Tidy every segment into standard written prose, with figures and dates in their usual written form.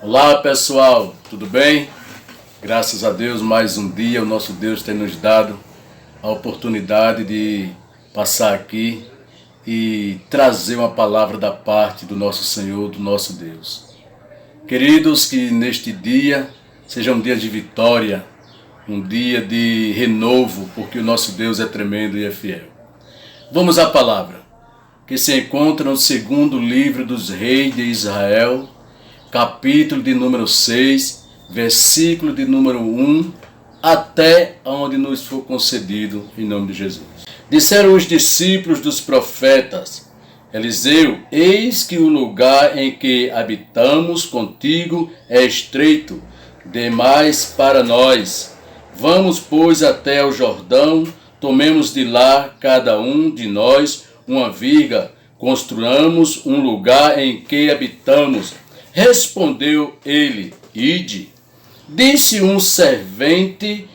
Olá pessoal, tudo bem? Graças a Deus, mais um dia o nosso Deus tem nos dado a oportunidade de passar aqui e trazer uma palavra da parte do nosso Senhor, do nosso Deus. Queridos, que neste dia seja um dia de vitória, um dia de renovo, porque o nosso Deus é tremendo e é fiel. Vamos à palavra, que se encontra no segundo livro dos reis de Israel, capítulo de número 6, versículo de número 1, até onde nos for concedido, em nome de Jesus. Disseram os discípulos dos profetas: Eliseu, eis que o lugar em que habitamos contigo é estreito, demais para nós. Vamos, pois, até o Jordão, tomemos de lá cada um de nós uma viga, construamos um lugar em que habitamos. Respondeu ele: Ide. Disse um servente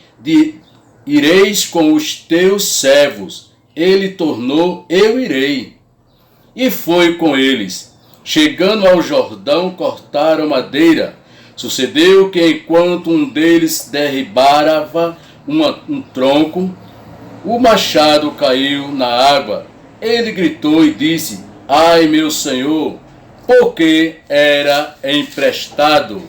ireis com os teus servos. Ele tornou: Eu irei. E foi com eles. Chegando ao Jordão, cortaram madeira. Sucedeu que enquanto um deles derribava um tronco, o machado caiu na água. Ele gritou e disse: Ai, meu senhor, porque era emprestado.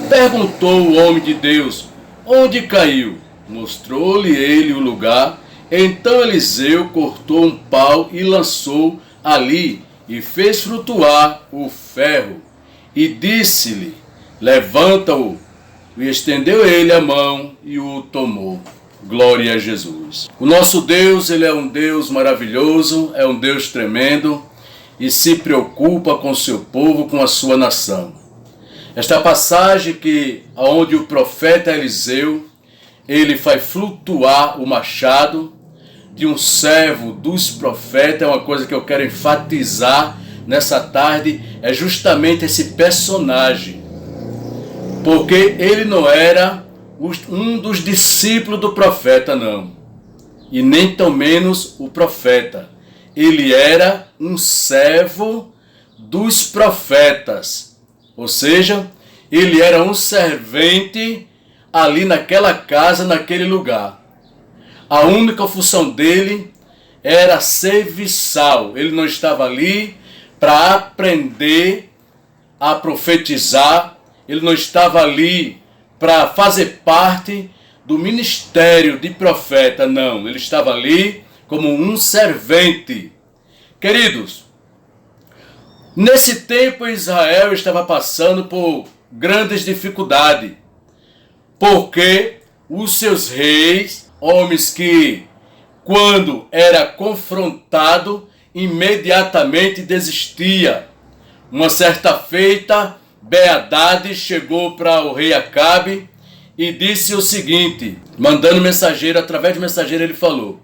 Perguntou o homem de Deus: Onde caiu? Mostrou-lhe ele o lugar. Então Eliseu cortou um pau e lançou ali, e fez flutuar o ferro. E disse-lhe: Levanta-o. E estendeu ele a mão e o tomou. Glória a Jesus. O nosso Deus, ele é um Deus maravilhoso, é um Deus tremendo, e se preocupa com o seu povo, com a sua nação. Esta passagem onde o profeta Eliseu, ele faz flutuar o machado de um servo dos profetas, é uma coisa que eu quero enfatizar nessa tarde, é justamente esse personagem. Porque ele não era um dos discípulos do profeta, não. E nem tão menos o profeta. Ele era um servo dos profetas, ou seja, ele era um servente ali naquela casa, naquele lugar. A única função dele era serviçal. Ele não estava ali para aprender a profetizar, ele não estava ali para fazer parte do ministério de profeta, não. Ele estava ali como um servente. Queridos, nesse tempo Israel estava passando por grandes dificuldades, porque os seus reis, homens que, quando era confrontado, imediatamente desistia. Uma certa feita, Ben-Hadad chegou para o rei Acabe e disse o seguinte, mandando mensageiro, através de mensageiro ele falou.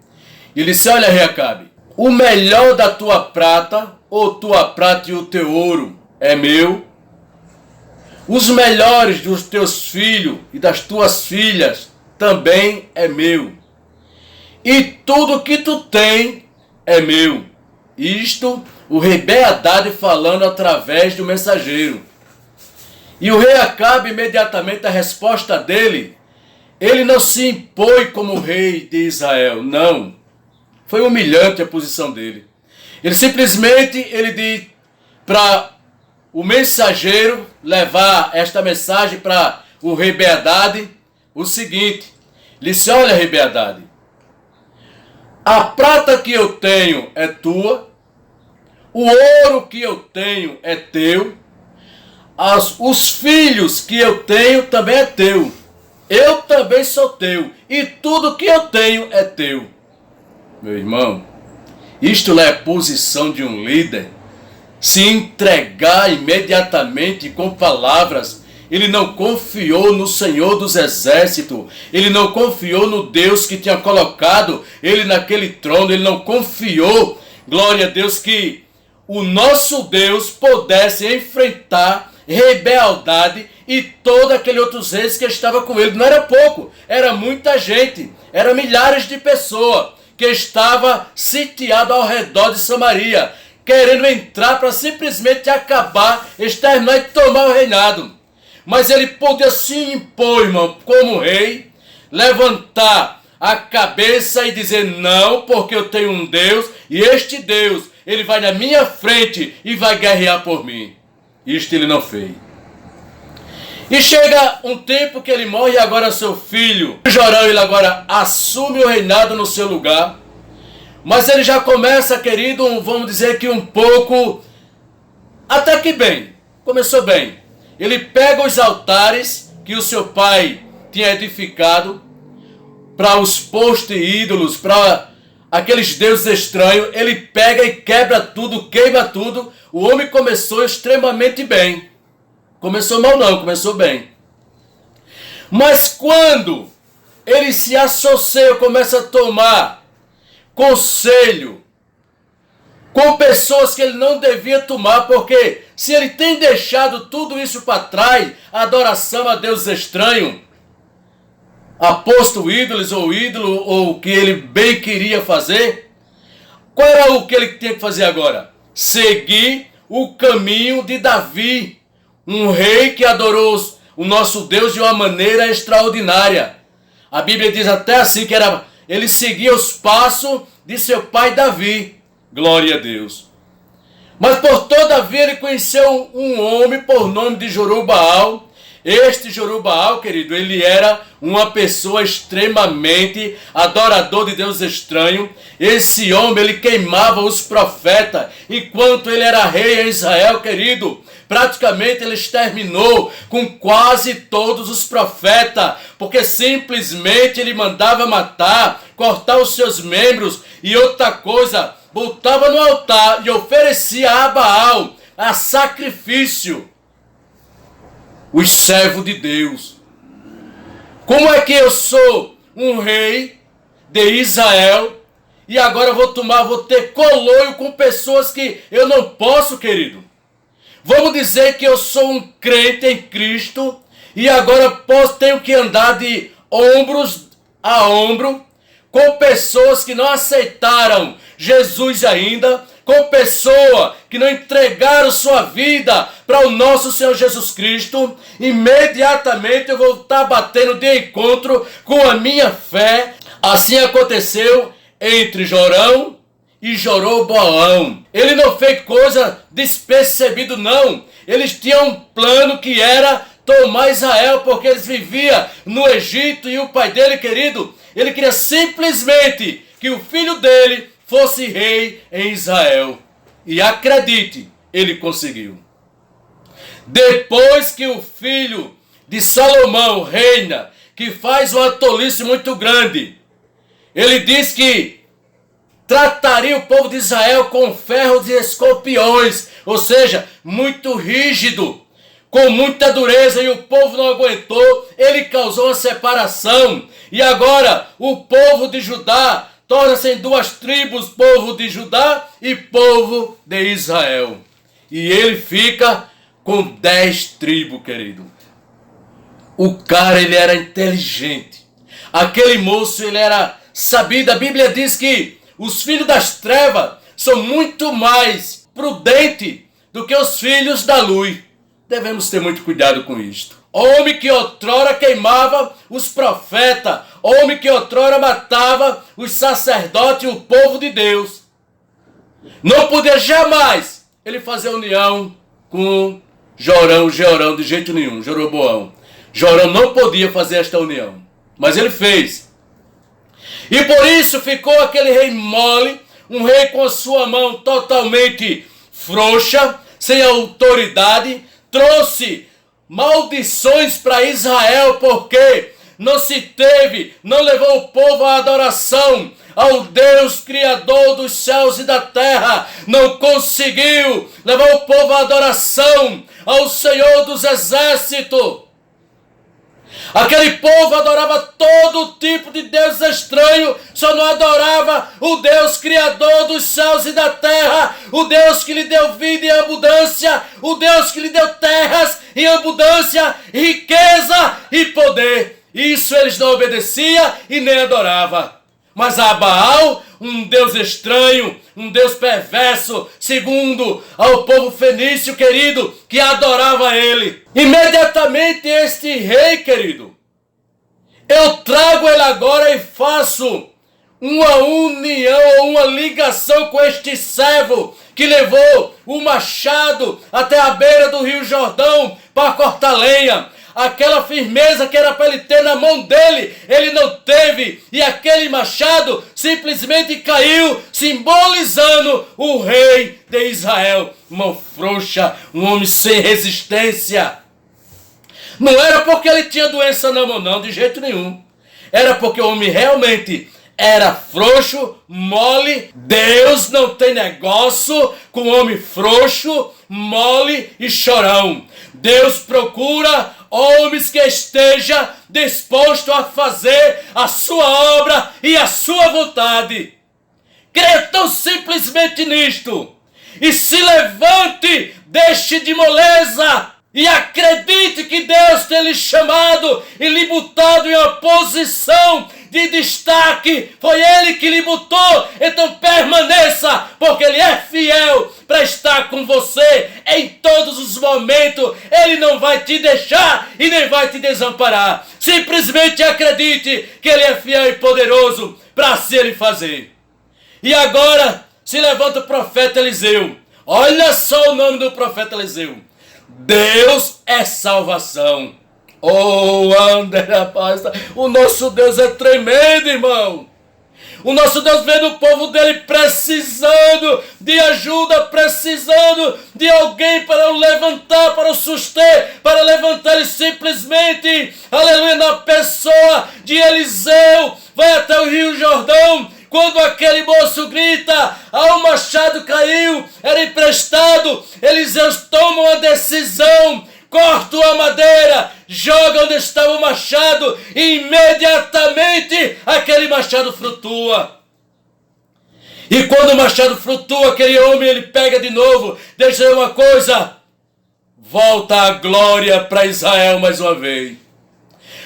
Ele disse: Olha, rei Acabe, o melhor da tua prata, ou tua prata e o teu ouro, é meu. Os melhores dos teus filhos e das tuas filhas também é meu. E tudo que tu tem é meu. Isto o rei Ben-Hadad falando através do mensageiro. E o rei Acabe, imediatamente, a resposta dele, ele não se impôs como rei de Israel, não. Foi humilhante a posição dele. Ele simplesmente, ele disse para o mensageiro levar esta mensagem para o rei Ben-Hadad, o seguinte. Ele disse: Olha, rei Ben-Hadad, a prata que eu tenho é tua, o ouro que eu tenho é teu, os filhos que eu tenho também é teu, eu também sou teu, e tudo que eu tenho é teu. Meu irmão, isto é a posição de um líder, se entregar imediatamente com palavras. Ele não confiou no Senhor dos Exércitos, ele não confiou no Deus que tinha colocado ele naquele trono, ele não confiou, glória a Deus, que o nosso Deus pudesse enfrentar rei Ben-Hadad e todo aquele outros reis que estava com ele. Não era pouco, era muita gente, eram milhares de pessoas que estavam sitiadas ao redor de Samaria. querendo entrar para simplesmente acabar, exterminar e tomar o reinado. Mas ele podia se impor, irmão, como rei, levantar a cabeça e dizer não, porque eu tenho um Deus, e este Deus, ele vai na minha frente e vai guerrear por mim. Isto ele não fez. E chega um tempo que ele morre, e agora seu filho, Jorão, ele agora assume o reinado no seu lugar. Mas ele já começa, querido, vamos dizer que um pouco, até que bem, começou bem. Ele pega os altares que o seu pai tinha edificado para os postos e ídolos, para aqueles deuses estranhos, ele pega e quebra tudo, queima tudo. O homem começou extremamente bem. Começou mal não, começou bem. Mas quando ele se associa, começa a tomar conselho com pessoas que ele não devia tomar, porque se ele tem deixado tudo isso para trás, a adoração a Deus estranho, aposto ídolos ou ídolo, ou o que ele bem queria fazer, qual era o que ele tinha que fazer agora? Seguir o caminho de Davi, um rei que adorou o nosso Deus de uma maneira extraordinária. A Bíblia diz até assim que ele seguia os passos de seu pai Davi. Glória a Deus. Mas por todavia ele conheceu um homem por nome de Jerubaal. Este Jerubaal, querido, ele era uma pessoa extremamente adorador de Deus estranho. Esse homem, ele queimava os profetas. Enquanto ele era rei em Israel, querido, praticamente ele exterminou com quase todos os profetas, porque simplesmente ele mandava matar, cortar os seus membros e outra coisa, botava no altar e oferecia a Baal a sacrifício. Os servos de Deus. Como é que eu sou um rei de Israel e agora vou ter coloio com pessoas que eu não posso, querido? Vamos dizer que eu sou um crente em Cristo e agora tenho que andar de ombros a ombro com pessoas que não aceitaram Jesus ainda, com pessoas que não entregaram sua vida para o nosso Senhor Jesus Cristo. Imediatamente eu vou estar batendo de encontro com a minha fé. Assim aconteceu entre Jorão e Jeroboão. Ele não fez coisa despercebido, não. Eles tinham um plano que era tomar Israel, porque eles viviam no Egito e o pai dele, querido, ele queria simplesmente que o filho dele fosse rei em Israel. E acredite, ele conseguiu. Depois que o filho de Salomão reina, que faz uma tolice muito grande, ele diz que trataria o povo de Israel com ferros e escorpiões, ou seja, muito rígido, com muita dureza, e o povo não aguentou. Ele causou uma separação, e agora o povo de Judá torna-se em duas tribos, povo de Judá e povo de Israel. E ele fica com 10 tribos, querido. O cara, ele era inteligente. Aquele moço, ele era sabido. A Bíblia diz que os filhos das trevas são muito mais prudentes do que os filhos da luz. Devemos ter muito cuidado com isto. Homem que outrora queimava os profetas, homem que outrora matava os sacerdotes e o povo de Deus, não podia jamais ele fazer união com Jorão de jeito nenhum, Jeroboão. Jorão não podia fazer esta união, mas ele fez. E por isso ficou aquele rei mole, um rei com a sua mão totalmente frouxa, sem autoridade, trouxe maldições para Israel, porque não levou o povo à adoração ao Deus Criador dos céus e da terra, não conseguiu levar o povo à adoração ao Senhor dos exércitos. Aquele povo adorava todo tipo de Deus estranho, só não adorava o Deus Criador dos céus e da terra, o Deus que lhe deu vida em abundância, o Deus que lhe deu terras em abundância, riqueza e poder. Isso eles não obedeciam e nem adoravam. mas a Baal, um Deus estranho, um Deus perverso, segundo ao povo fenício, querido, que adorava ele. Imediatamente este rei, querido, eu trago ele agora e faço uma união, uma ligação com este servo que levou o machado até a beira do Rio Jordão para cortar lenha. Aquela firmeza que era para ele ter na mão dele, ele não teve. E aquele machado simplesmente caiu, simbolizando o rei de Israel. Mão frouxa, um homem sem resistência. Não era porque ele tinha doença na mão, não, de jeito nenhum. Era porque o homem realmente era frouxo, mole. Deus não tem negócio com homem frouxo, mole e chorão. Deus procura homens que estejam dispostos a fazer a sua obra e a sua vontade. Creia tão simplesmente nisto. E se levante, deixe de moleza. E acredite que Deus tem lhe chamado e lhe botado em uma posição de destaque. Foi Ele que lhe botou. Então permaneça, porque Ele é fiel para estar com você em todos os momentos. Ele não vai te deixar e nem vai te desamparar. Simplesmente acredite que Ele é fiel e poderoso para assim Ele fazer. E agora se levanta o profeta Eliseu. Olha só o nome do profeta Eliseu. Deus é salvação. Oh, André, rapaz, o nosso Deus é tremendo, irmão. O nosso Deus vê o povo dele precisando de ajuda, precisando de alguém para o levantar, para o suster, para levantar ele simplesmente, aleluia, na pessoa de Eliseu. Vai até o Rio Jordão. Quando aquele moço grita, o machado caiu, era emprestado, Eliseu toma uma decisão, corta a madeira, joga onde estava o machado e imediatamente aquele machado flutua. E quando o machado flutua, aquele homem ele pega de novo. Deixa eu dizer uma coisa, volta a glória para Israel mais uma vez.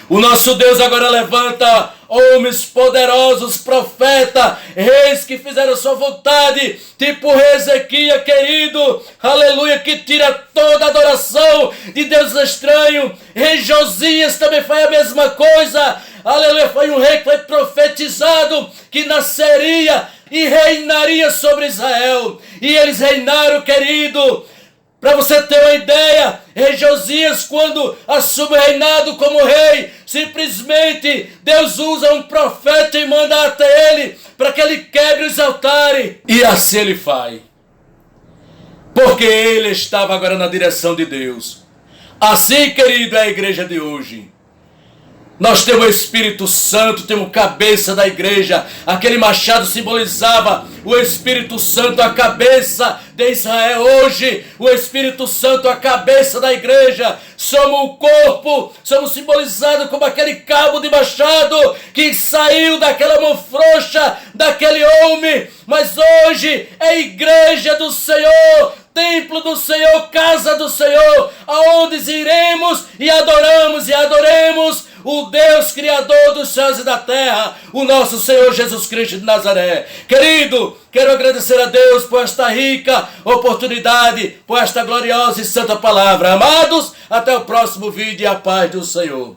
O nosso Deus agora levanta homens poderosos, profetas, reis que fizeram sua vontade, tipo rei Ezequias, querido, aleluia, que tira toda a adoração de Deus estranho. Rei Josias também foi a mesma coisa, aleluia, foi um rei que foi profetizado, que nasceria e reinaria sobre Israel. E eles reinaram, querido. Para você ter uma ideia, rei Josias, quando assume o reinado como rei, simplesmente Deus usa um profeta e manda até ele, para que ele quebre os altares. E assim ele faz. Porque ele estava agora na direção de Deus. Assim, querido, é a igreja de hoje. Nós temos o Espírito Santo, temos cabeça da igreja. Aquele machado simbolizava o Espírito Santo, a cabeça de Israel. Hoje, o Espírito Santo, a cabeça da igreja. Somos o corpo, somos simbolizados como aquele cabo de machado que saiu daquela mão frouxa, daquele homem. Mas hoje é a igreja do Senhor, templo do Senhor, casa do Senhor, aonde iremos e adoremos o Deus Criador dos céus e da terra, o nosso Senhor Jesus Cristo de Nazaré. Querido, quero agradecer a Deus por esta rica oportunidade, por esta gloriosa e santa palavra. Amados, até o próximo vídeo e a paz do Senhor.